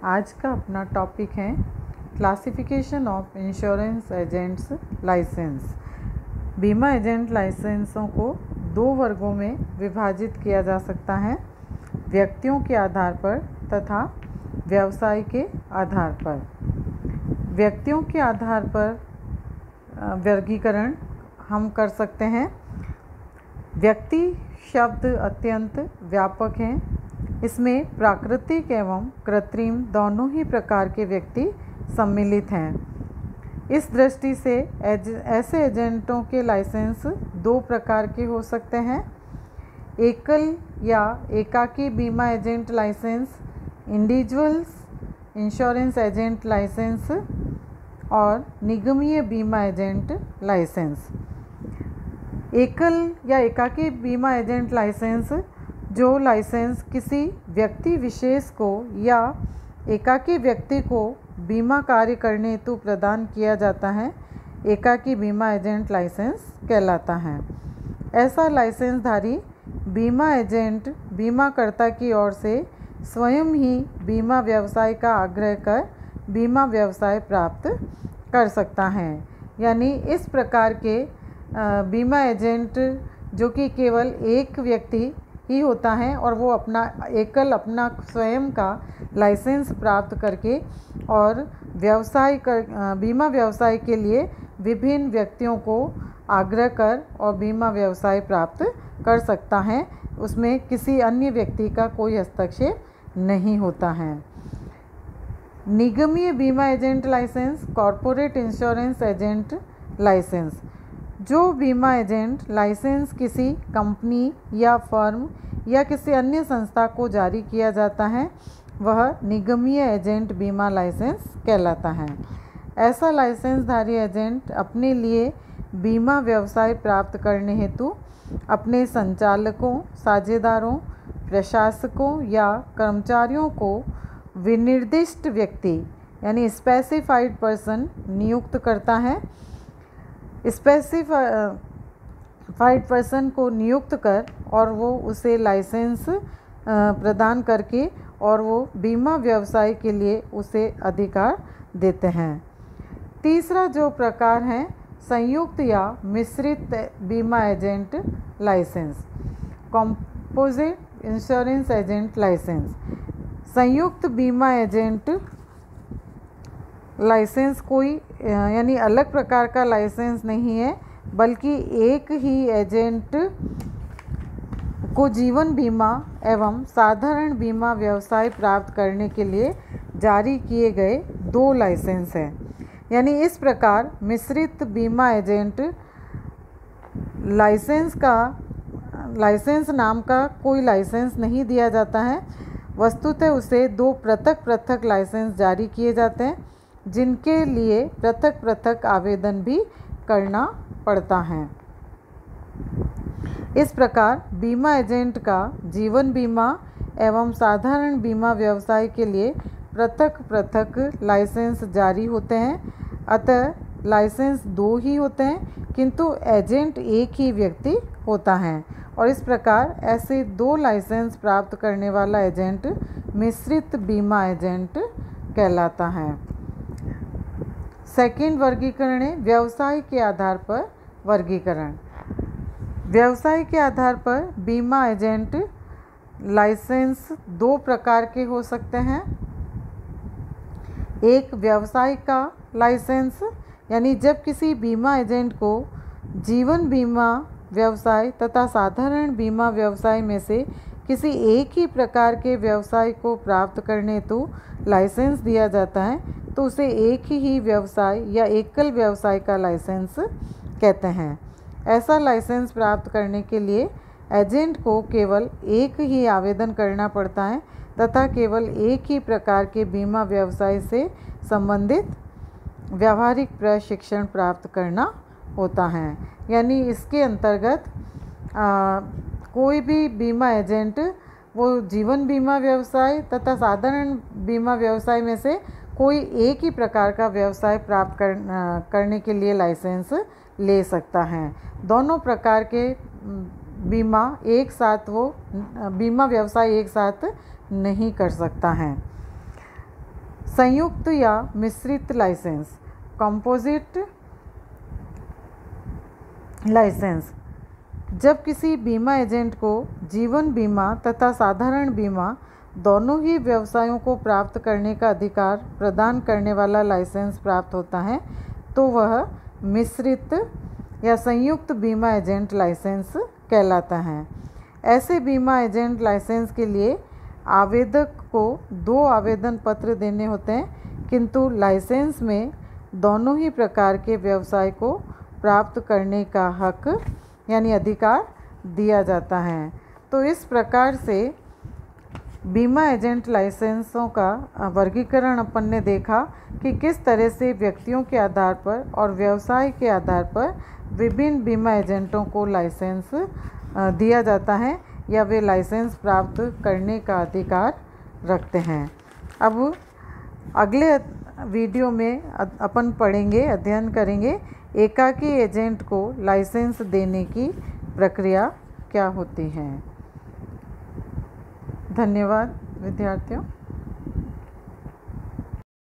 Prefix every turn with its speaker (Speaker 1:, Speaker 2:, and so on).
Speaker 1: आज का अपना टॉपिक है classification of insurance agents license. बीमा एजेंट लाइसेंसों को दो वर्गों में विभाजित किया जा सकता है, व्यक्तियों के आधार पर तथा व्यवसाय के आधार पर। व्यक्तियों के आधार पर वर्गीकरण हम कर सकते हैं। व्यक्ति शब्द अत्यंत व्यापक है, इसमें प्राकृतिक एवं कृत्रिम दोनों ही प्रकार के व्यक्ति सम्मिलित हैं। इस दृष्टि से ऐसे एजेंटों के लाइसेंस दो प्रकार के हो सकते हैं। एकल या एकाकी बीमा agent license, individuals insurance agent license और निगमीय बीमा एजेंट लाइसेंस। एकल या एकाकी बीमा एजेंट लाइसेंस जो लाइसेंस किसी व्यक्ति विशेष को या एकाकी व्यक्ति को बीमा कार्य करने हेतु प्रदान किया जाता है, एकाकी बीमा एजेंट लाइसेंस कहलाता है। ऐसा लाइसेंसधारी बीमा एजेंट बीमाकर्ता की ओर से स्वयं ही बीमा व्यवसाय का आग्रह कर बीमा व्यवसाय प्राप्त कर सकता है। यानी इस प्रकार के बीमा एजेंट जो कि केवल एक व्यक्ति ही होता है और वो अपना स्वयं का लाइसेंस प्राप्त करके और बीमा व्यवसाय के लिए विभिन्न व्यक्तियों को आग्रह कर और बीमा व्यवसाय प्राप्त कर सकता है। उसमें किसी अन्य व्यक्ति का कोई हस्तक्षेप नहीं होता है। निगमीय बीमा agent license, corporate insurance agent license. जो बीमा एजेंट लाइसेंस किसी कंपनी या फर्म या किसी अन्य संस्था को जारी किया जाता है, वह निगमीय एजेंट बीमा लाइसेंस कहलाता है। ऐसा लाइसेंसधारी एजेंट अपने लिए बीमा व्यवसाय प्राप्त करने हेतु अपने संचालकों, साझेदारों, प्रशासकों या कर्मचारियों को विनिर्दिष्ट व्यक्ति यानी स्पेसिफाइड पर्सन नियुक्त करता है। स्पेसिफाइड पर्सन को नियुक्त कर और वो उसे लाइसेंस प्रदान करके और वो बीमा व्यवसाय के लिए उसे अधिकार देते हैं। तीसरा जो प्रकार है संयुक्त या मिश्रित बीमा agent license, composite insurance agent license. संयुक्त बीमा एजेंट लाइसेंस कोई यानी अलग प्रकार का लाइसेंस नहीं है, बल्कि एक ही एजेंट को जीवन बीमा एवं साधारण बीमा व्यवसाय प्राप्त करने के लिए जारी किए गए दो लाइसेंस हैं। यानी इस प्रकार मिश्रित बीमा एजेंट लाइसेंस नाम का कोई लाइसेंस नहीं दिया जाता है, वस्तुतः उसे दो पृथक पृथक लाइसेंस जारी किए जाते हैं, जिनके लिए पृथक पृथक आवेदन भी करना पड़ता है। इस प्रकार बीमा एजेंट का जीवन बीमा एवं साधारण बीमा व्यवसाय के लिए पृथक पृथक लाइसेंस जारी होते हैं। अतः लाइसेंस दो ही होते हैं, किंतु एजेंट एक ही व्यक्ति होता है और इस प्रकार ऐसे दो लाइसेंस प्राप्त करने वाला एजेंट मिश्रित बीमा एजेंट कहलाता है। सेकंड वर्गीकरण है व्यवसाय के आधार पर वर्गीकरण। व्यवसाय के आधार पर बीमा एजेंट लाइसेंस दो प्रकार के हो सकते हैं। एक व्यवसाय का लाइसेंस, यानी जब किसी बीमा एजेंट को जीवन बीमा व्यवसाय तथा साधारण बीमा व्यवसाय में से किसी एक ही प्रकार के व्यवसाय को प्राप्त करने हेतु लाइसेंस दिया जाता है, तो उसे एक ही व्यवसाय या एकल व्यवसाय का लाइसेंस कहते हैं। ऐसा लाइसेंस प्राप्त करने के लिए एजेंट को केवल एक ही आवेदन करना पड़ता है तथा केवल एक ही प्रकार के बीमा व्यवसाय से संबंधित व्यावहारिक प्रशिक्षण प्राप्त करना होता है। यानी इसके अंतर्गत कोई भी बीमा एजेंट वो जीवन बीमा व्यवसाय तथा साधारण बीमा व्यवसाय में से कोई एक ही प्रकार का व्यवसाय प्राप्त करने के लिए लाइसेंस ले सकता है। दोनों प्रकार के बीमा व्यवसाय एक साथ नहीं कर सकता है। संयुक्त या मिश्रित लाइसेंस, कंपोजिट लाइसेंस। जब किसी बीमा एजेंट को जीवन बीमा तथा साधारण बीमा दोनों ही व्यवसायों को प्राप्त करने का अधिकार प्रदान करने वाला लाइसेंस प्राप्त होता है तो वह मिश्रित या संयुक्त बीमा एजेंट लाइसेंस कहलाता है। ऐसे बीमा एजेंट लाइसेंस के लिए आवेदक को 2 आवेदन पत्र देने होते हैं, किंतु लाइसेंस में दोनों ही प्रकार के व्यवसाय को प्राप्त करने का हक यानी अधिकार दिया जाता है। तो इस प्रकार से बीमा एजेंट लाइसेंसों का वर्गीकरण अपन ने देखा कि किस तरह से व्यक्तियों के आधार पर और व्यवसाय के आधार पर विभिन्न बीमा एजेंटों को लाइसेंस दिया जाता है या वे लाइसेंस प्राप्त करने का अधिकार रखते हैं। अब अगले वीडियो में अपन पढ़ेंगे, अध्ययन करेंगे एकाकी एजेंट को लाइसेंस देने की प्रक्रिया क्या होती है। धन्यवाद विद्यार्थियों।